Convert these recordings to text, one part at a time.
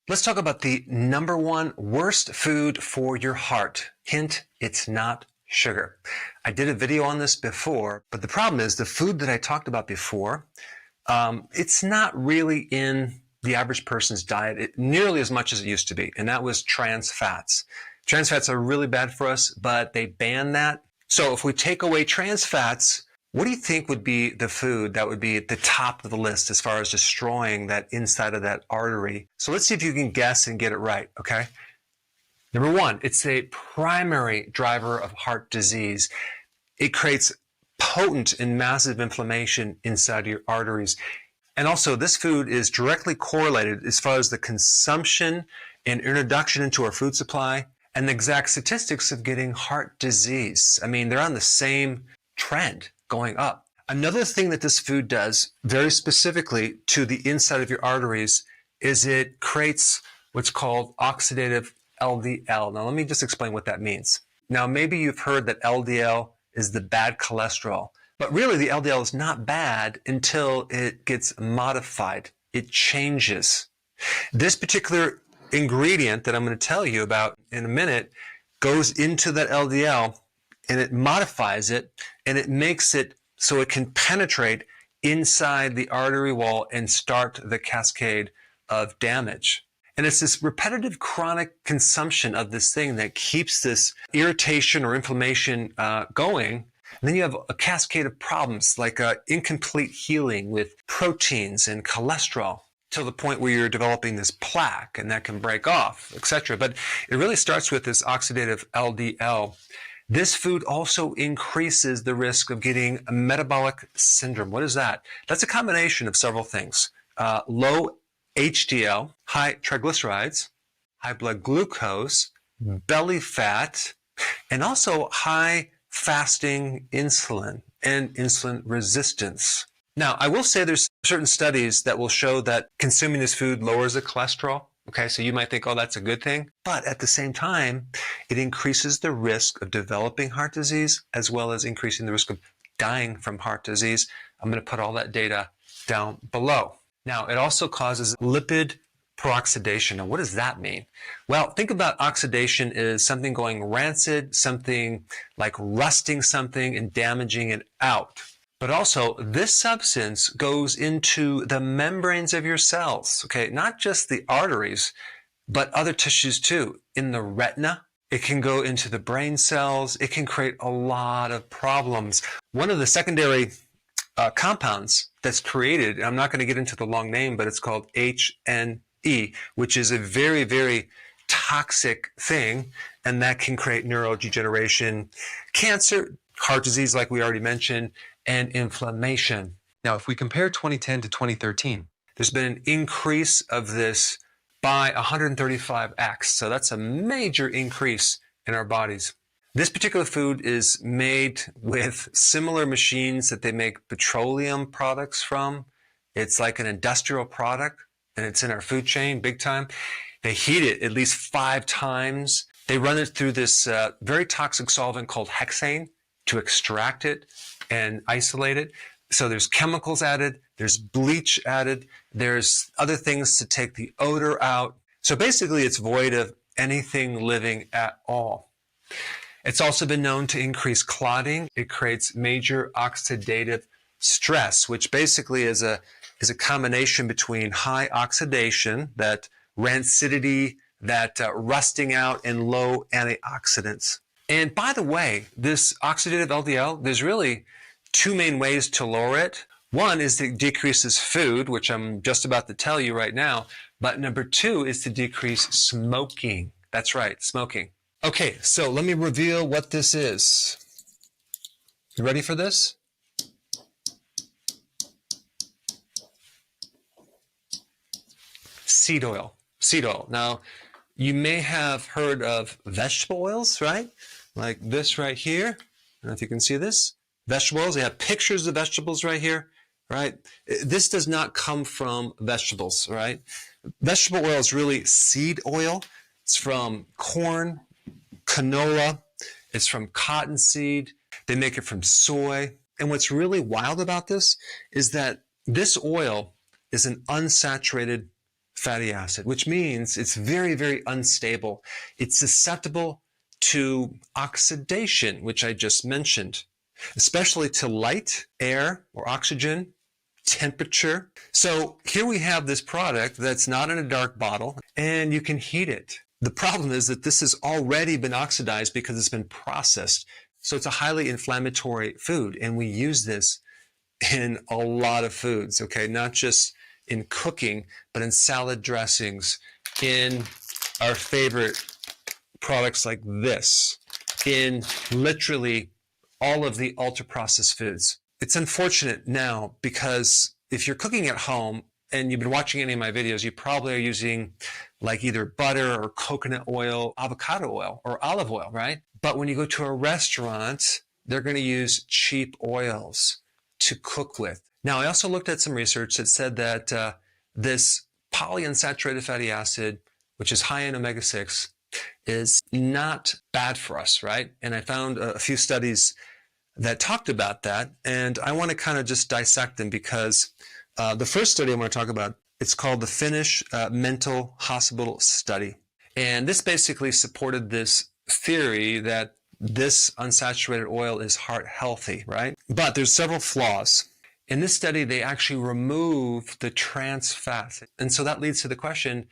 Let's talk about the number one worst food for your heart. Hint, it's not sugar. I did a video on this before, but the problem is the food that I talked about before, it's not really in the average person's diet nearly as much as it used to be, and that was trans fats. Trans fats are really bad for us, but they ban that. So if we take away trans fats, what do you think would be the food that would be at the top of the list as far as destroying that inside of that artery? So let's see if you can guess and get it right, okay? Number one, it's a primary driver of heart disease. It creates potent and massive inflammation inside your arteries. And also, this food is directly correlated as far as the consumption and introduction into our food supply and the exact statistics of getting heart disease. I mean, they're on the same trend going up. Another thing that this food does very specifically to the inside of your arteries is it creates what's called oxidative LDL. Now, let me just explain what that means. Now, maybe you've heard that LDL is the bad cholesterol, but really the LDL is not bad until it gets modified. It changes. This particular ingredient that I'm going to tell you about in a minute goes into that LDL and it modifies it and it makes it so it can penetrate inside the artery wall and start the cascade of damage. And it's this repetitive chronic consumption of this thing that keeps this irritation or inflammation going. And then you have a cascade of problems like incomplete healing with proteins and cholesterol till the point where you're developing this plaque and that can break off, etc. But it really starts with this oxidative LDL. This food also increases the risk of getting a metabolic syndrome. What is that? That's a combination of several things. Low HDL, high triglycerides, high blood glucose, belly fat, and also high fasting insulin and insulin resistance. Now, I will say there's certain studies that will show that consuming this food lowers the cholesterol. Okay, so you might think, oh, that's a good thing. But at the same time, it increases the risk of developing heart disease as well as increasing the risk of dying from heart disease. I'm going to put all that data down below. Now, it also causes lipid peroxidation. Now, what does that mean? Well, think about oxidation as something going rancid, something like rusting something and damaging it out. But also, this substance goes into the membranes of your cells, okay? Not just the arteries, but other tissues too. In the retina, it can go into the brain cells. It can create a lot of problems. One of the secondary compounds that's created, I'm not going to get into the long name, but it's called HNE, which is a very, very toxic thing, and that can create neurodegeneration, cancer, heart disease, like we already mentioned, and inflammation. Now, if we compare 2010 to 2013, there's been an increase of this by 135x. So that's a major increase in our bodies. This particular food is made with similar machines that they make petroleum products from. It's like an industrial product, and it's in our food chain big time. They heat it at least 5 times. They run it through this very toxic solvent called hexane to extract it and isolate it. So there's chemicals added, there's bleach added, there's other things to take the odor out. So basically it's void of anything living at all. It's also been known to increase clotting. It creates major oxidative stress, which basically is a combination between high oxidation, that rancidity, that rusting out, and low antioxidants. And by the way, this oxidative LDL, there's really 2 main ways to lower it. One is to decrease this food, which I'm just about to tell you right now. But number 2 is to decrease smoking. That's right, smoking. Okay, so let me reveal what this is. You ready for this? Seed oil. Seed oil. Now, you may have heard of vegetable oils, right? Like this right here. I don't know if you can see this. Vegetable oils. They have pictures of vegetables right here, right? This does not come from vegetables, right? Vegetable oil is really seed oil. It's from corn, canola. It's from cottonseed. They make it from soy. And what's really wild about this is that this oil is an unsaturated fatty acid, which means it's very, very unstable. It's susceptible to oxidation, which I just mentioned, especially to light, air, or oxygen, temperature. So here we have this product that's not in a dark bottle, and you can heat it. The problem is that this has already been oxidized because it's been processed. So it's a highly inflammatory food, and we use this in a lot of foods, okay? Not just in cooking, but in salad dressings, in our favorite products like this, in literally all of the ultra-processed foods. It's unfortunate now because if you're cooking at home and you've been watching any of my videos, you probably are using like either butter or coconut oil, avocado oil, or olive oil, right? But when you go to a restaurant, they're going to use cheap oils to cook with. Now, I also looked at some research that said that this polyunsaturated fatty acid, which is high in omega-6, is not bad for us, right? And I found a few studies that talked about that, and I want to kind of just dissect them because the first study I want to talk about, it's called the Finnish Mental Hospital Study. And this basically supported this theory that this unsaturated oil is heart healthy, right? But there's several flaws. In this study, they actually removed the trans fats. And so that leads to the question,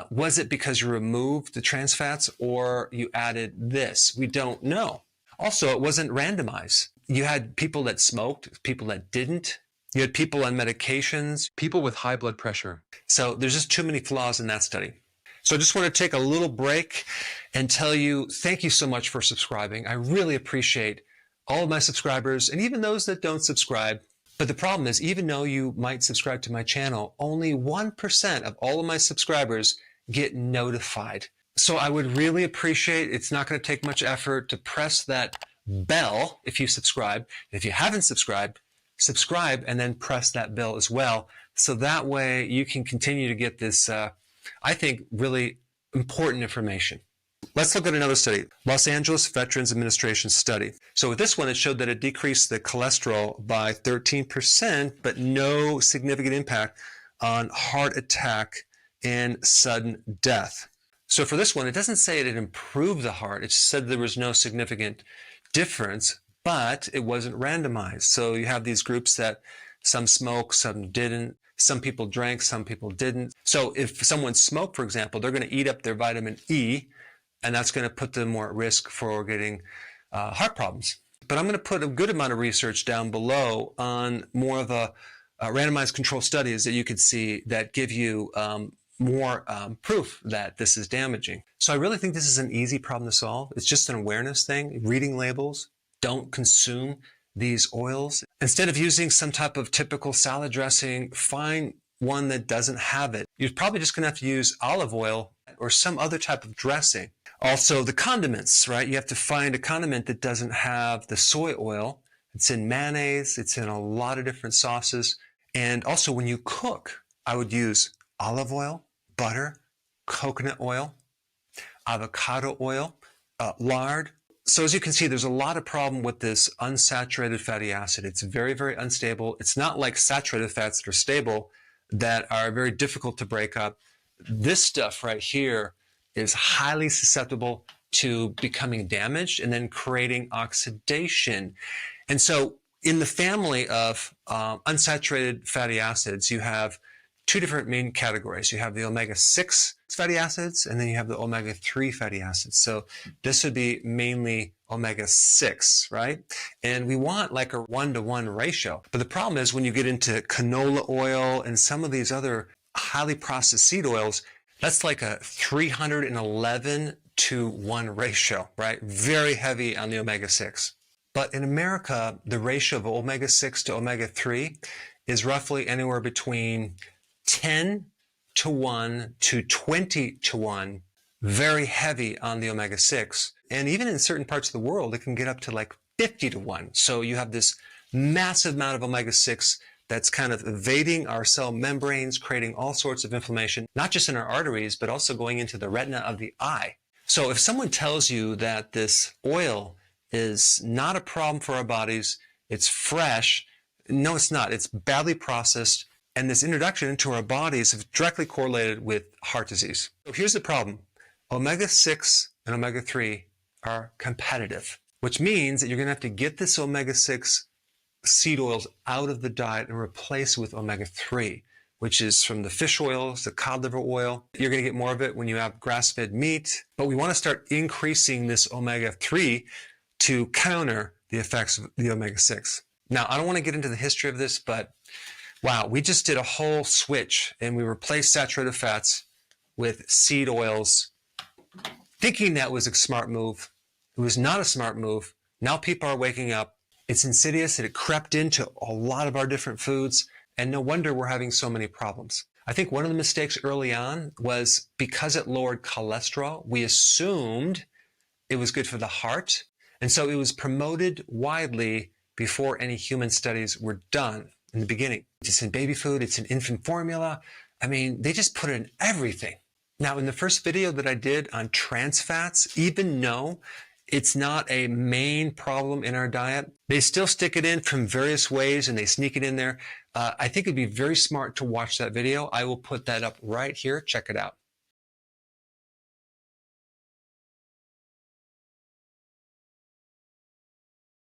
was it because you removed the trans fats or you added this? We don't know. Also, it wasn't randomized. You had people that smoked, people that didn't. You had people on medications, people with high blood pressure. So there's just too many flaws in that study. So I just want to take a little break and tell you, thank you so much for subscribing. I really appreciate all of my subscribers and even those that don't subscribe. But the problem is, even though you might subscribe to my channel, only 1% of all of my subscribers get notified. So I would really appreciate, it's not going to take much effort to press that bell if you subscribe. If you haven't subscribed, subscribe and then press that bell as well. So that way you can continue to get this, I think, really important information. Let's look at another study, Los Angeles Veterans Administration study. So with this one, it showed that it decreased the cholesterol by 13%, but no significant impact on heart attack and sudden death. So for this one, it doesn't say it improved the heart. It said there was no significant difference, but it wasn't randomized. So you have these groups that some smoked, some didn't. Some people drank, some people didn't. So if someone smoked, for example, they're going to eat up their vitamin E, and that's going to put them more at risk for getting heart problems. But I'm going to put a good amount of research down below on more of a randomized control studies that you could see that give you more proof that this is damaging. So I really think this is an easy problem to solve. It's just an awareness thing, reading labels, don't consume these oils. Instead of using some type of typical salad dressing, find one that doesn't have it. You're probably just going to have to use olive oil or some other type of dressing. Also, the condiments, right? You have to find a condiment that doesn't have the soy oil. It's in mayonnaise. It's in a lot of different sauces. And also, when you cook, I would use olive oil, butter, coconut oil, avocado oil, lard. So as you can see, there's a lot of problem with this unsaturated fatty acid. It's very, very unstable. It's not like saturated fats that are stable, that are very difficult to break up. This stuff right here is highly susceptible to becoming damaged and then creating oxidation. And so in the family of unsaturated fatty acids, you have two different main categories. You have the omega-6 fatty acids, and then you have the omega-3 fatty acids. So this would be mainly omega-6, right? And we want like a 1-to-1 ratio. But the problem is when you get into canola oil and some of these other highly processed seed oils, that's like a 311-to-1 ratio, right? Very heavy on the omega-6. But in America, the ratio of omega-6 to omega-3 is roughly anywhere between 10-to-1 to 20-to-1, very heavy on the omega-6. And even in certain parts of the world, it can get up to like 50-to-1. So you have this massive amount of omega-6 that's kind of evading our cell membranes, creating all sorts of inflammation, not just in our arteries, but also going into the retina of the eye. So if someone tells you that this oil is not a problem for our bodies, it's fresh, no, it's not. It's badly processed. And this introduction into our bodies is directly correlated with heart disease. So here's the problem. Omega-6 and omega-3 are competitive, which means that you're going to have to get this omega-6 seed oils out of the diet and replace it with omega-3, which is from the fish oils, the cod liver oil. You're going to get more of it when you have grass-fed meat, but we want to start increasing this omega-3 to counter the effects of the omega-6. Now, I don't want to get into the history of this, but wow, we just did a whole switch and we replaced saturated fats with seed oils, thinking that was a smart move. It was not a smart move. Now people are waking up. It's insidious and it crept into a lot of our different foods, and no wonder we're having so many problems. I think one of the mistakes early on was because it lowered cholesterol, we assumed it was good for the heart, and so it was promoted widely before any human studies were done in the beginning. It's in baby food, it's in infant formula. I mean, they just put it in everything. Now, in the first video that I did on trans fats, even though it's not a main problem in our diet, they still stick it in from various ways and they sneak it in there. I think it'd be very smart to watch that video. I will put that up right here. Check it out.